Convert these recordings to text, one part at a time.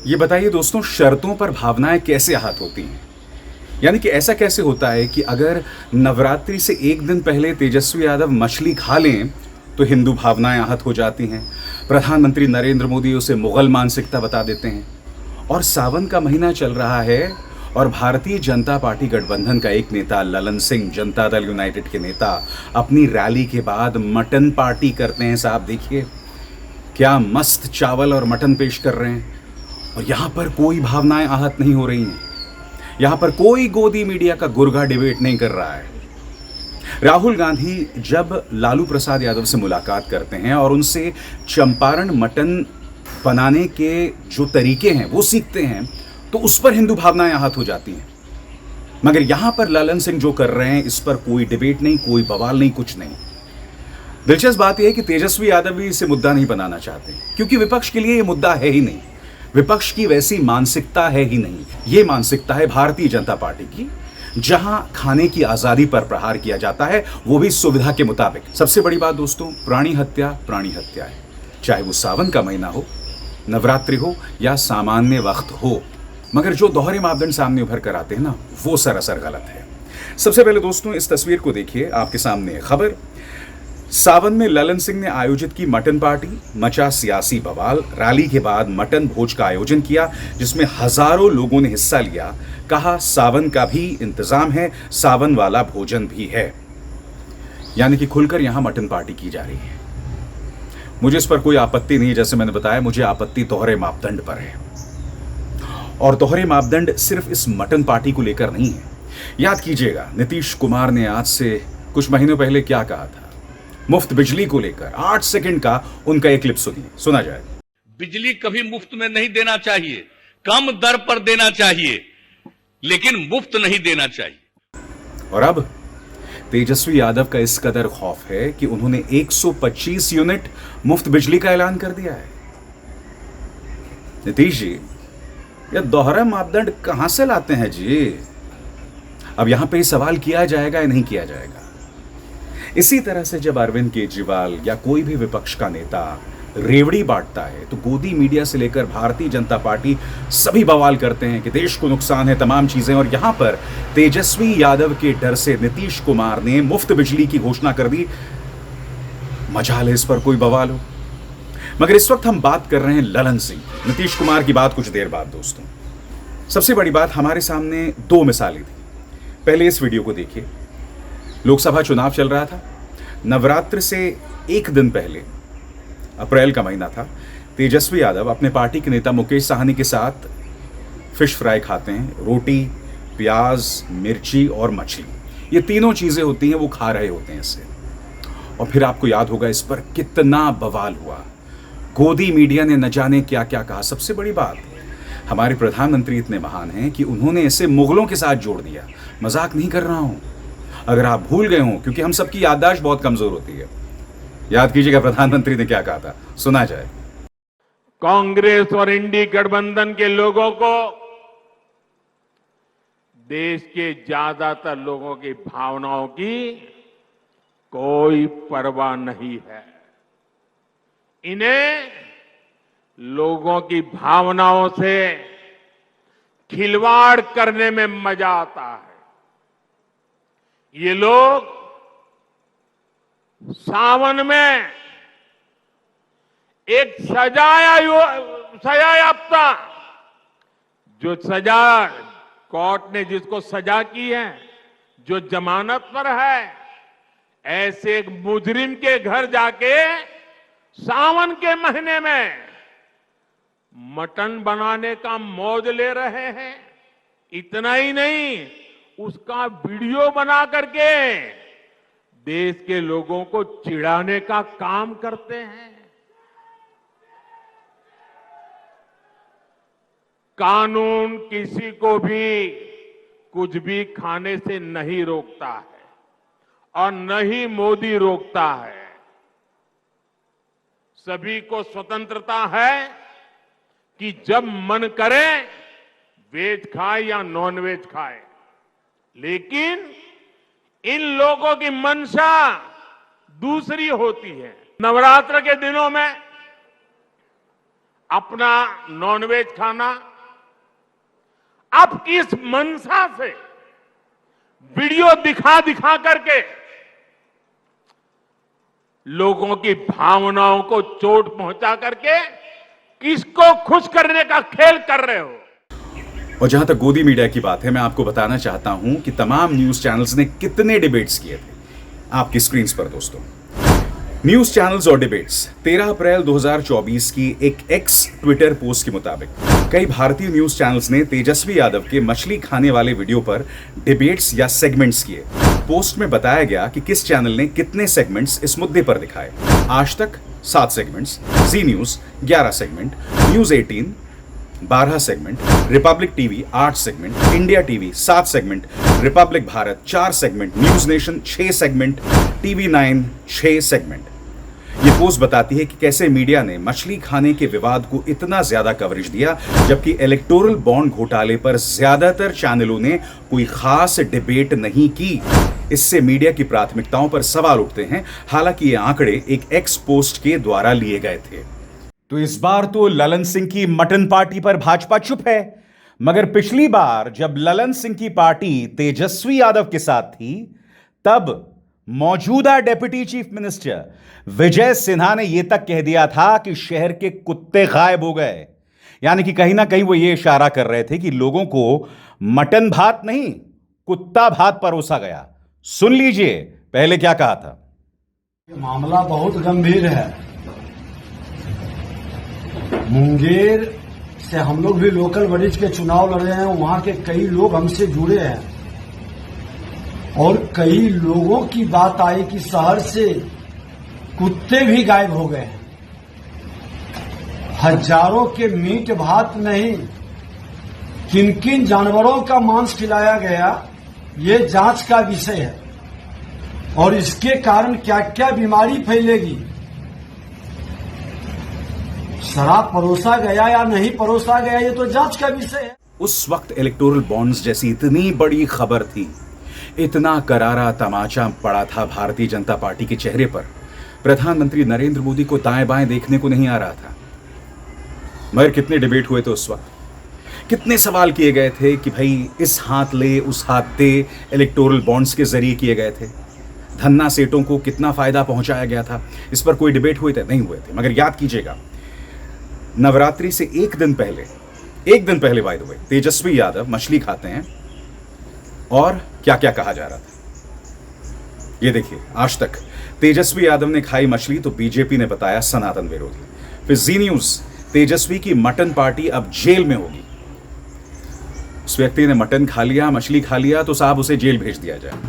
ये बताइए दोस्तों, शर्तों पर भावनाएं कैसे आहत होती हैं? यानी कि ऐसा कैसे होता है कि अगर नवरात्रि से एक दिन पहले तेजस्वी यादव मछली खा लें तो हिंदू भावनाएं आहत हो जाती हैं। प्रधानमंत्री नरेंद्र मोदी उसे मुगल मानसिकता बता देते हैं। और सावन का महीना चल रहा है और भारतीय जनता पार्टी गठबंधन का एक नेता ललन सिंह, जनता दल यूनाइटेड के नेता, अपनी रैली के बाद मटन पार्टी करते हैं। साहब देखिए क्या मस्त चावल और मटन पेश कर रहे हैं। और यहां पर कोई भावनाएं आहत नहीं हो रही हैं। यहां पर कोई गोदी मीडिया का गुर्गा डिबेट नहीं कर रहा है। राहुल गांधी जब लालू प्रसाद यादव से मुलाकात करते हैं और उनसे चंपारण मटन बनाने के जो तरीके हैं वो सीखते हैं तो उस पर हिंदू भावनाएं आहत हो जाती हैं। मगर यहां पर ललन सिंह जो कर रहे हैं इस पर कोई डिबेट नहीं, कोई बवाल नहीं, कुछ नहीं। दिलचस्प बात यह है कि तेजस्वी यादव भी इसे मुद्दा नहीं बनाना चाहते क्योंकि विपक्ष के लिए यह मुद्दा है ही नहीं। विपक्ष की वैसी मानसिकता है ही नहीं। ये मानसिकता है भारतीय जनता पार्टी की, जहां खाने की आजादी पर प्रहार किया जाता है, वो भी सुविधा के मुताबिक। सबसे बड़ी बात दोस्तों, प्राणी हत्या है। चाहे वो सावन का महीना हो, नवरात्रि हो या सामान्य वक्त हो। मगर जो दोहरे मापदंड सामने उभर कर आते हैं ना, वो सरासर गलत है। सबसे पहले दोस्तों इस तस्वीर को देखिए, आपके सामने खबर। सावन में ललन सिंह ने आयोजित की मटन पार्टी, मचा सियासी बवाल। रैली के बाद मटन भोज का आयोजन किया जिसमें हजारों लोगों ने हिस्सा लिया। कहा सावन का भी इंतजाम है, सावन वाला भोजन भी है। यानी कि खुलकर यहां मटन पार्टी की जा रही है। मुझे इस पर कोई आपत्ति नहीं है। जैसे मैंने बताया, मुझे आपत्ति दोहरे मापदंड पर है। और दोहरे मापदंड सिर्फ इस मटन पार्टी को लेकर नहीं है। याद कीजिएगा, नीतीश कुमार ने आज से कुछ महीनों पहले क्या कहा था मुफ्त बिजली को लेकर। 8 सेकंड का उनका एक क्लिप सुनिए, सुना जाए। बिजली कभी मुफ्त में नहीं देना चाहिए, कम दर पर देना चाहिए, लेकिन मुफ्त नहीं देना चाहिए। और अब तेजस्वी यादव का इस कदर खौफ है कि उन्होंने 125 यूनिट मुफ्त बिजली का ऐलान कर दिया है। नीतीश जी, यह दोहरा मापदंड कहां से लाते हैं जी? अब यहां पे सवाल किया जाएगा या नहीं किया जाएगा। इसी तरह से जब अरविंद केजरीवाल या कोई भी विपक्ष का नेता रेवड़ी बांटता है तो गोदी मीडिया से लेकर भारतीय जनता पार्टी सभी बवाल करते हैं कि देश को नुकसान है, तमाम चीजें। और यहां पर तेजस्वी यादव के डर से नीतीश कुमार ने मुफ्त बिजली की घोषणा कर दी। मजाल है इस पर कोई बवाल हो। मगर इस वक्त हम बात कर रहे हैं ललन सिंह, नीतीश कुमार की बात कुछ देर बाद। दोस्तों सबसे बड़ी बात, हमारे सामने 2 मिसालें थी। पहले इस वीडियो को देखिए। लोकसभा चुनाव चल रहा था। नवरात्र से एक दिन पहले, अप्रैल का महीना था, तेजस्वी यादव अपने पार्टी के नेता मुकेश साहनी के साथ फिश फ्राई खाते हैं। रोटी, प्याज, मिर्ची और मछली, ये तीनों चीजें होती हैं, वो खा रहे होते हैं इससे। और फिर आपको याद होगा इस पर कितना बवाल हुआ। गोदी मीडिया ने न जाने क्या क्या कहा। सबसे बड़ी बात, हमारे प्रधानमंत्री इतने महान हैं कि उन्होंने इसे मुगलों के साथ जोड़ दिया। मजाक नहीं कर रहा हूं। अगर आप भूल गए हों, क्योंकि हम सबकी याददाश्त बहुत कमजोर होती है, याद कीजिएगा प्रधानमंत्री ने क्या कहा था, सुना जाए। कांग्रेस और इंडी गठबंधन के लोगों को देश के ज्यादातर लोगों की भावनाओं की कोई परवाह नहीं है। इन्हें लोगों की भावनाओं से खिलवाड़ करने में मजा आता है। ये लोग सावन में एक सजायाफ्ता, जो सजा कोर्ट ने जिसको सजा की है, जो जमानत पर है, ऐसे एक मुजरिम के घर जाके सावन के महीने में मटन बनाने का मौज ले रहे हैं। इतना ही नहीं, उसका वीडियो बना करके देश के लोगों को चिढ़ाने का काम करते हैं। कानून किसी को भी कुछ भी खाने से नहीं रोकता है और न ही मोदी रोकता है। सभी को स्वतंत्रता है कि जब मन करे वेज खाए या नॉन वेज खाए, लेकिन इन लोगों की मंशा दूसरी होती है। नवरात्र के दिनों में अपना नॉनवेज खाना, आप किस मंशा से वीडियो दिखा दिखा करके लोगों की भावनाओं को चोट पहुंचा करके किसको खुश करने का खेल कर रहे हो? और जहां तक गोदी मीडिया की बात है, मैं आपको बताना चाहता हूं कि तमाम न्यूज चैनल्स ने कितने डिबेट्स किए थे आपकी स्क्रीन पर दोस्तों। न्यूज चैनल्स और डिबेट्स 13 अप्रैल 2024 की एक एक्स ट्विटर पोस्ट के मुताबिक कई भारतीय न्यूज चैनल्स ने तेजस्वी यादव के मछली खाने वाले वीडियो पर डिबेट्स या सेगमेंट्स किए। पोस्ट में बताया गया कि किस चैनल ने कितने सेगमेंट्स इस मुद्दे पर दिखाए। आज तक 7 segments, Zee News 11 segment, News 18 12 segment, Republic TV 8 segment, India TV 7 segment, Republic Bharat 4 segment, News Nation 6 segment, TV 9 6 segment. ये पोस्ट बताती है कि कैसे मीडिया ने मछली खाने के विवाद को इतना ज्यादा कवरेज दिया, जबकि इलेक्टोरल बॉन्ड घोटाले पर ज्यादातर चैनलों ने कोई खास डिबेट नहीं की। इससे मीडिया की प्राथमिकताओं पर सवाल उठते हैं। हालांकि ये आंकड़े एक एक्स पोस्ट के द्वारा लिए गए थे। तो इस बार तो ललन सिंह की मटन पार्टी पर भाजपा चुप है, मगर पिछली बार जब ललन सिंह की पार्टी तेजस्वी यादव के साथ थी, तब मौजूदा deputy chief minister Vijay Sinha ने यह तक कह दिया था कि शहर के कुत्ते गायब हो गए। यानी कि कहीं ना कहीं वो ये इशारा कर रहे थे कि लोगों को मटन भात नहीं, कुत्ता भात परोसा गया। सुन लीजिए पहले क्या कहा था। मामला बहुत गंभीर है। मुंगेर से हम लोग भी लोकल बॉडीज के चुनाव लड़ रहे हैं, वहां के कई लोग हमसे जुड़े हैं और कई लोगों की बात आई कि शहर से कुत्ते भी गायब हो गए हैं। हजारों के मीट भात नहीं, किन किन जानवरों का मांस खिलाया गया, ये जांच का विषय है और इसके कारण क्या क्या बीमारी फैलेगी। शराब परोसा गया या नहीं परोसा गया, ये तो जांच का विषय है। उस वक्त इलेक्टोरल बॉन्ड्स जैसी इतनी बड़ी खबर थी, इतना करारा तमाचा पड़ा था भारतीय जनता पार्टी के चेहरे पर, प्रधानमंत्री नरेंद्र मोदी को दाएं बाएं देखने को नहीं आ रहा था। मगर कितने डिबेट हुए थे उस वक्त, कितने सवाल किए गए थे कि भाई इस हाथ ले उस हाथ दे इलेक्टोरल बॉन्ड्स के जरिए किए गए थे। धन्ना सेठों को कितना फायदा पहुंचाया गया था, इस पर कोई डिबेट हुए थे? नहीं हुए थे। मगर याद कीजिएगा, नवरात्रि से एक दिन पहले by the way Tejashwi Yadav मछली खाते हैं और क्या क्या कहा जा रहा था ये देखिए। आज तक तेजस्वी यादव ने खाई मछली तो बीजेपी ने बताया सनातन विरोधी। फिर जी न्यूज, तेजस्वी की मटन पार्टी अब जेल में होगी। उस व्यक्ति ने मटन खा लिया, मछली खा लिया तो साहब उसे जेल भेज दिया जाए।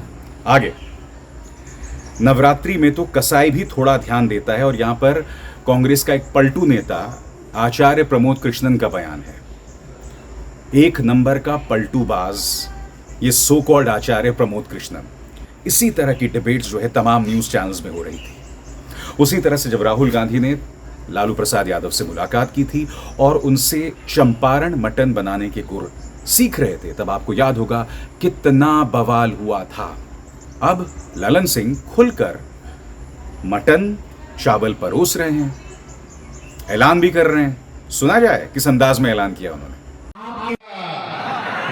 आगे नवरात्रि में तो कसाई भी थोड़ा ध्यान देता है और यहां पर कांग्रेस का एक पलटू नेता आचार्य प्रमोद कृष्णन का बयान है। एक नंबर का पलटूबाज ये सो कॉल्ड आचार्य प्रमोद कृष्णन। इसी तरह की डिबेट्स जो है तमाम न्यूज चैनल्स में हो रही थी। उसी तरह से जब राहुल गांधी ने लालू प्रसाद यादव से मुलाकात की थी और उनसे चंपारण मटन बनाने के गुर सीख रहे थे, तब आपको याद होगा कितना बवाल हुआ था। अब ललन सिंह खुलकर मटन चावल परोस रहे हैं, ऐलान भी कर रहे हैं। सुना जाए किस अंदाज में ऐलान किया उन्होंने।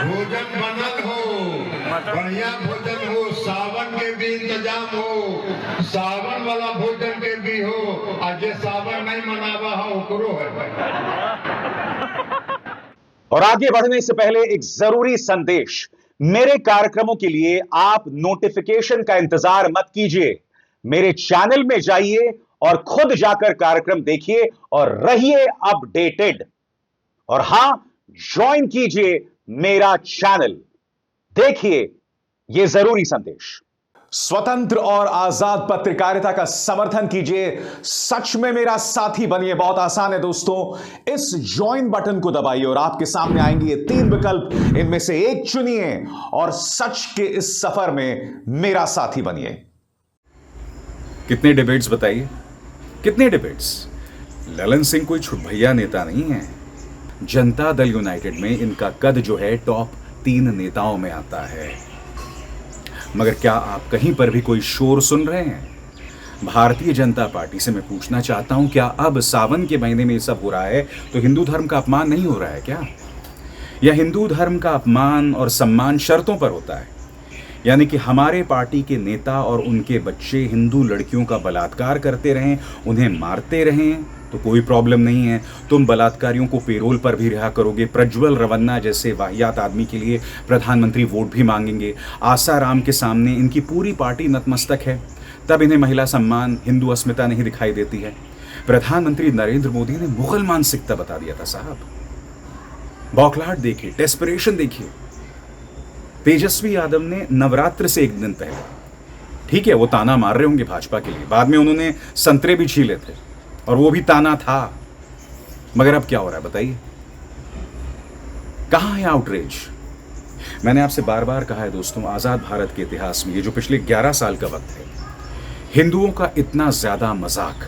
भोजन बनल हो, बढ़िया भोजन हो, सावन के भी इंतजाम हो, सावन वाला भोजन के भी हो, और जे सावन नहीं मनावा हो ओकरो है। और आगे बढ़ने से पहले एक जरूरी संदेश। मेरे कार्यक्रमों के लिए आप नोटिफिकेशन का इंतजार मत कीजिए, मेरे चैनल में जाइए और खुद जाकर कार्यक्रम देखिए और रहिए अपडेटेड। और हां, ज्वाइन कीजिए मेरा चैनल, देखिए यह जरूरी संदेश। स्वतंत्र और आजाद पत्रकारिता का समर्थन कीजिए, सच में मेरा साथी बनिए। बहुत आसान है दोस्तों, इस ज्वाइन बटन को दबाइए और आपके सामने आएंगे ये 3 विकल्प, इनमें से एक चुनिए और सच के इस सफर में मेरा साथी बनिए। कितने डिबेट्स बताइए, कितने डिबेट्स। ललन सिंह कोई छुटभैया नेता नहीं है। जनता दल यूनाइटेड में इनका कद जो है टॉप 3 नेताओं में आता है। मगर क्या आप कहीं पर भी कोई शोर सुन रहे हैं? भारतीय जनता पार्टी से मैं पूछना चाहता हूं, क्या अब सावन के महीने में ये सब हो रहा है तो हिंदू धर्म का अपमान नहीं हो रहा है क्या? या हिंदू धर्म का अपमान और सम्मान शर्तों पर होता है? यानी कि हमारे पार्टी के नेता और उनके बच्चे हिंदू लड़कियों का बलात्कार करते रहें, उन्हें मारते रहें तो कोई प्रॉब्लम नहीं है, तुम बलात्कारियों को पेरोल पर भी रिहा करोगे। प्रज्वल रवन्ना जैसे वाहियात आदमी के लिए प्रधानमंत्री वोट भी मांगेंगे। आसाराम के सामने इनकी पूरी पार्टी नतमस्तक है, तब इन्हें महिला सम्मान, हिंदू अस्मिता नहीं दिखाई देती है। प्रधानमंत्री नरेंद्र मोदी ने मुगल मानसिकता बता दिया था साहब। बौखलाहट देखिए, डेस्परेशन देखिए। तेजस्वी यादव ने नवरात्र से एक दिन पहले, ठीक है वो ताना मार रहे होंगे भाजपा के लिए, बाद में उन्होंने संतरे भी छीले थे और वो भी ताना था, मगर अब क्या हो रहा है बताइए? कहां है आउटरीच? मैंने आपसे बार बार कहा है दोस्तों, आजाद भारत के इतिहास में ये जो पिछले 11 साल का वक्त है, हिंदुओं का इतना ज्यादा मजाक,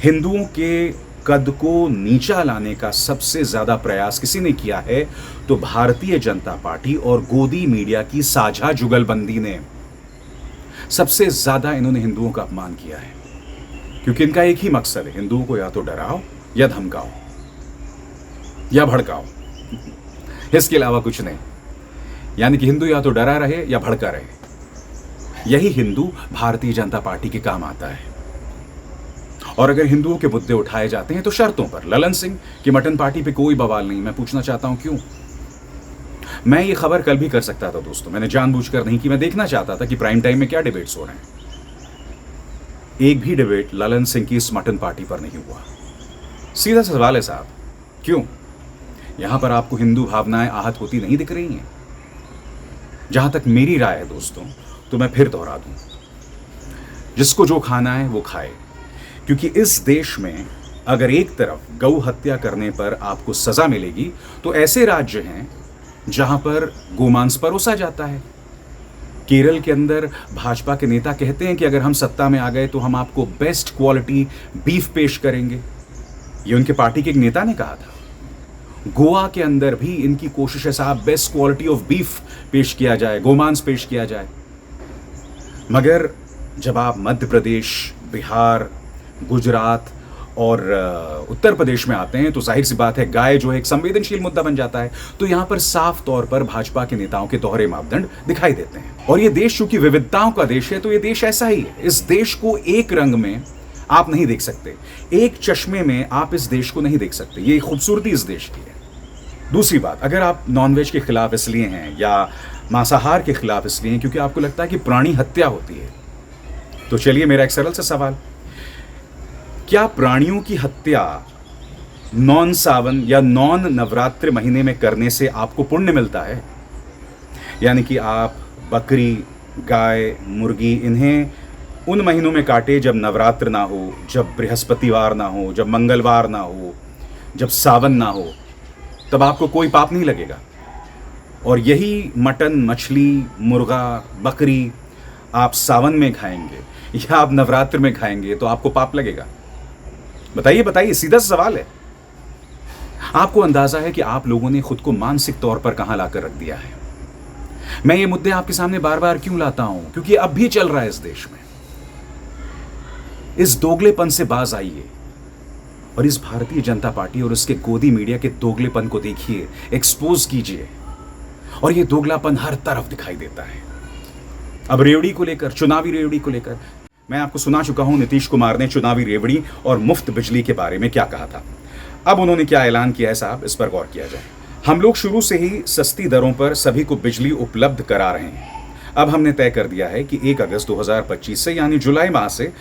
हिंदुओं के कद को नीचा लाने का सबसे ज्यादा प्रयास किसी ने किया है तो भारतीय जनता पार्टी और गोदी मीडिया की साझा जुगलबंदी ने। सबसे ज्यादा इन्होंने हिंदुओं का अपमान किया है, क्योंकि इनका एक ही मकसद है, हिंदुओं को या तो डराओ या धमकाओ या भड़काओ, इसके अलावा कुछ नहीं। यानी कि हिंदू या तो डरा रहे या भड़का रहे। यही हिंदू भारतीय जनता पार्टी के काम आता है। और अगर हिंदुओं के मुद्दे उठाए जाते हैं तो शर्तों पर। ललन सिंह की मटन पार्टी पे कोई बवाल नहीं। मैं पूछना चाहता हूं क्यों? मैं ये खबर कल भी कर सकता था दोस्तों, मैंने जानबूझकर नहीं की। मैं देखना चाहता था कि प्राइम टाइम में क्या डिबेट्स हो रहे हैं। एक भी डिबेट ललन सिंह की इस मटन पार्टी पर नहीं हुआ। सीधा सा सवाल है साहब, क्यों? यहां पर आपको हिंदू भावनाएं आहत होती नहीं दिख रही हैं? जहां तक मेरी राय है दोस्तों, तो मैं फिर दोहरा दूं, जिसको जो खाना है वो खाए। क्योंकि इस देश में अगर एक तरफ गौ हत्या करने पर आपको सजा मिलेगी, तो ऐसे राज्य हैं जहां पर गोमांस परोसा जाता है। केरल के अंदर भाजपा के नेता कहते हैं कि अगर हम सत्ता में आ गए तो हम आपको बेस्ट क्वालिटी बीफ पेश करेंगे। ये उनके पार्टी के एक नेता ने कहा था। गोवा के अंदर भी इनकी कोशिश है साहब, बेस्ट क्वालिटी ऑफ बीफ पेश किया जाए, गोमांस पेश किया जाए। मगर जब आप मध्य प्रदेश, बिहार, गुजरात और उत्तर प्रदेश में आते हैं तो जाहिर सी बात है गाय जो है एक संवेदनशील मुद्दा बन जाता है। तो यहां पर साफ तौर पर भाजपा के नेताओं के दोहरे मापदंड दिखाई देते हैं। और ये देश चूंकि विविधताओं का देश है तो ये देश ऐसा ही है। इस देश को एक रंग में आप नहीं देख सकते, एक चश्मे में आप इस देश को नहीं देख सकते। ये खूबसूरती इस देश की है। दूसरी बात, अगर आप नॉनवेज के खिलाफ इसलिए हैं या मांसाहार के खिलाफ इसलिए हैं क्योंकि आपको लगता है कि प्राणी हत्या होती है, तो चलिए मेरा एक सरल सा सवाल, क्या प्राणियों की हत्या नॉन सावन या नॉन नवरात्र महीने में करने से आपको पुण्य मिलता है? यानी कि आप बकरी, गाय, मुर्गी इन्हें उन महीनों में काटे जब नवरात्र ना हो, जब बृहस्पतिवार ना हो, जब मंगलवार ना हो, जब सावन ना हो, तब आपको कोई पाप नहीं लगेगा। और यही मटन, मछली, मुर्गा, बकरी आप सावन में खाएंगे या आप नवरात्र में खाएंगे तो आपको पाप लगेगा? बताइए बताइए, सीधा सा सवाल है। आपको अंदाजा है कि आप लोगों ने खुद को मानसिक तौर पर कहां लाकर रख दिया है। मैं ये मुद्दे आपके सामने बार बार क्यों लाता हूं? क्योंकि अब भी चल रहा है इस देश में। इस दोगलेपन से बाज आइए और इस भारतीय जनता पार्टी और उसके गोदी मीडिया के दोगलेपन को देखिए, एक्सपोज कीजिए। और ये दोगलापन हर तरफ दिखाई देता है। अब रेवड़ी को लेकर, चुनावी रेवड़ी को लेकर, मैं आपको सुना चुका हूं नीतीश कुमार ने चुनावी रेवड़ी और मुफ्त बिजली के बारे में क्या कहा था। अब उन्होंने क्या ऐलान किया है साहब, इस पर गौर किया जाए। हम लोग शुरू से ही सस्ती दरों पर सभी को बिजली उपलब्ध करा रहे हैं। अब हमने तय कर दिया है कि 1 अगस्त 2025 से यानी जुलाई माह से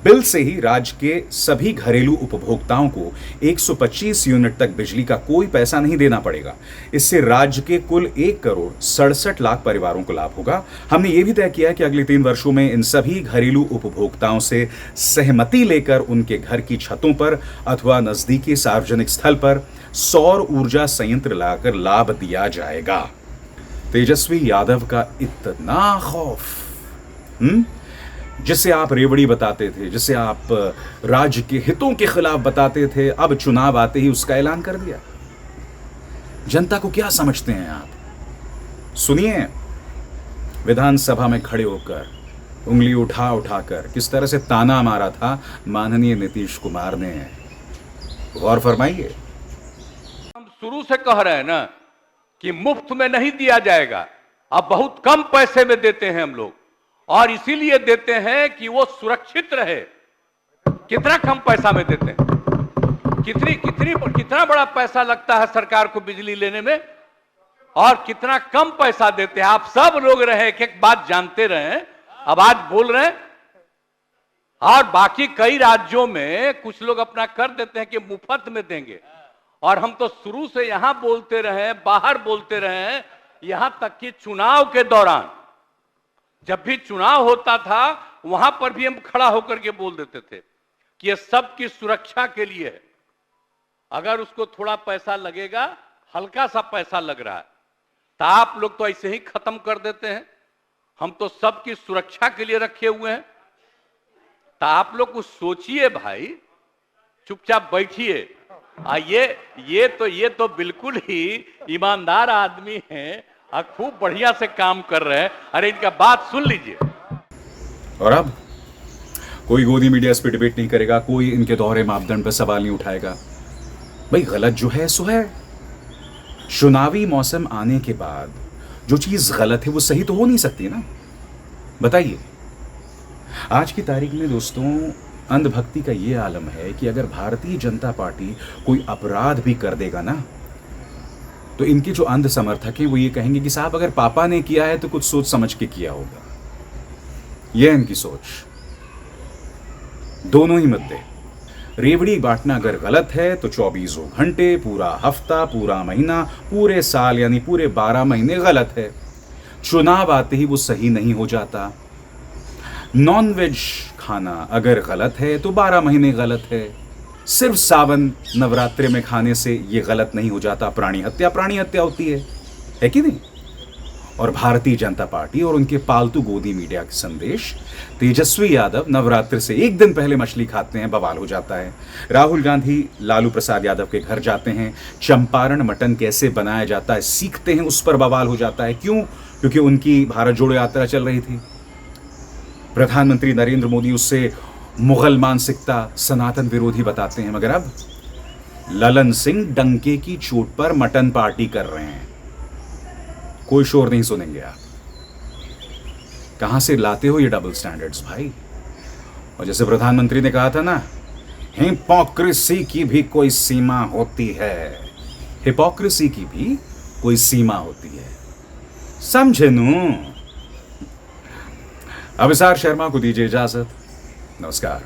बिल से ही राज्य के सभी घरेलू उपभोक्ताओं को 125 यूनिट तक बिजली का कोई पैसा नहीं देना पड़ेगा। इससे राज्य के कुल 1,67,00,000 परिवारों को लाभ होगा। हमने ये भी तय किया कि अगले 3 वर्षों में इन सभी घरेलू उपभोक्ताओं से सहमति लेकर उनके घर की छतों पर अथवा नजदीकी सार्वजनिक स्थल पर सौर ऊर्जा संयंत्र लाकर लाभ दिया जाएगा। तेजस्वी यादव का इतना खौफ, जिसे आप रेवड़ी बताते थे, जिसे आप राज्य के हितों के खिलाफ बताते थे, अब चुनाव आते ही उसका ऐलान कर दिया। जनता को क्या समझते हैं आप? सुनिए, विधानसभा में खड़े होकर उंगली उठा उठाकर किस तरह से ताना मारा था माननीय नीतीश कुमार ने, गौर फरमाइए। हम शुरू से कह रहे हैं ना कि मुफ्त में नहीं दिया जाएगा, अब बहुत कम पैसे में देते हैं हम लोग, और इसीलिए देते हैं कि वो सुरक्षित रहे। कितना कम पैसा में देते हैं, कितना बड़ा पैसा लगता है सरकार को बिजली लेने में, और कितना कम पैसा देते हैं। आप सब लोग रहे, एक एक बात जानते रहे, अब आज बोल रहे हैं। और बाकी कई राज्यों में कुछ लोग अपना कर देते हैं कि मुफ्त में देंगे, और हम तो शुरू से यहां बोलते रहे, बाहर बोलते रहे, यहां तक कि चुनाव के दौरान जब भी चुनाव होता था वहां पर भी हम खड़ा होकर के बोल देते थे कि ये सबकी सुरक्षा के लिए है। अगर उसको थोड़ा पैसा लगेगा, हल्का सा पैसा लग रहा है, तो आप लोग तो ऐसे ही खत्म कर देते हैं। हम तो सबकी सुरक्षा के लिए रखे हुए हैं, तो आप लोग कुछ सोचिए भाई, चुपचाप बैठिए। ये तो बिल्कुल ही ईमानदार आदमी हैं और खूब बढ़िया से काम कर रहे हैं। अरे इनका बात सुन लीजिए। और अब कोई गोदी मीडिया इस पे डिबेट नहीं करेगा, कोई इनके दोहरे मापदंड पर सवाल नहीं उठाएगा। भाई गलत जो है सो है। चुनावी मौसम आने के बाद जो चीज गलत है वो सही तो हो नहीं सकती ना, बताइए। आज की तारीख में दोस्तों अंधभक्ति का ये आलम है कि अगर भारतीय जनता पार्टी कोई अपराध भी कर देगा ना, तो इनके जो अंध समर्थक हैं वो ये कहेंगे कि साहब अगर पापा ने किया है तो कुछ सोच समझ के किया होगा। यह इनकी सोच। दोनों ही मुद्दे, रेवड़ी बांटना अगर गलत है तो 24 घंटे, पूरा हफ्ता, पूरा महीना, पूरे साल यानी पूरे 12 महीने गलत है। चुनाव आते ही वो सही नहीं हो जाता। नॉन वेज खाना अगर गलत है तो 12 महीने गलत है। सिर्फ सावन नवरात्रि में खाने से ये गलत नहीं हो जाता। प्राणी हत्या होती है कि नहीं? और भारतीय जनता पार्टी और उनके पालतू गोदी मीडिया के संदेश, तेजस्वी यादव नवरात्रि से एक दिन पहले मछली खाते हैं, बवाल हो जाता है। राहुल गांधी लालू प्रसाद यादव के घर जाते हैं, चंपारण मटन कैसे बनाया जाता है सीखते हैं, उस पर बवाल हो जाता है। क्यों? क्योंकि उनकी भारत जोड़ो यात्रा चल रही थी। प्रधानमंत्री नरेंद्र मोदी उससे मुगल मानसिकता, सनातन विरोधी बताते हैं। मगर अब ललन सिंह डंके की चोट पर मटन पार्टी कर रहे हैं। कोई शोर नहीं सुनेंगे आप। कहां से लाते हो ये डबल स्टैंडर्ड्स भाई? और जैसे प्रधानमंत्री ने कहा था ना, हिपोक्रेसी की भी कोई सीमा होती है। हिपोक्रेसी की भी कोई सीमा होती है, समझे नू? अभिसार शर्मा को दीजिए इजाजत। नमस्कार।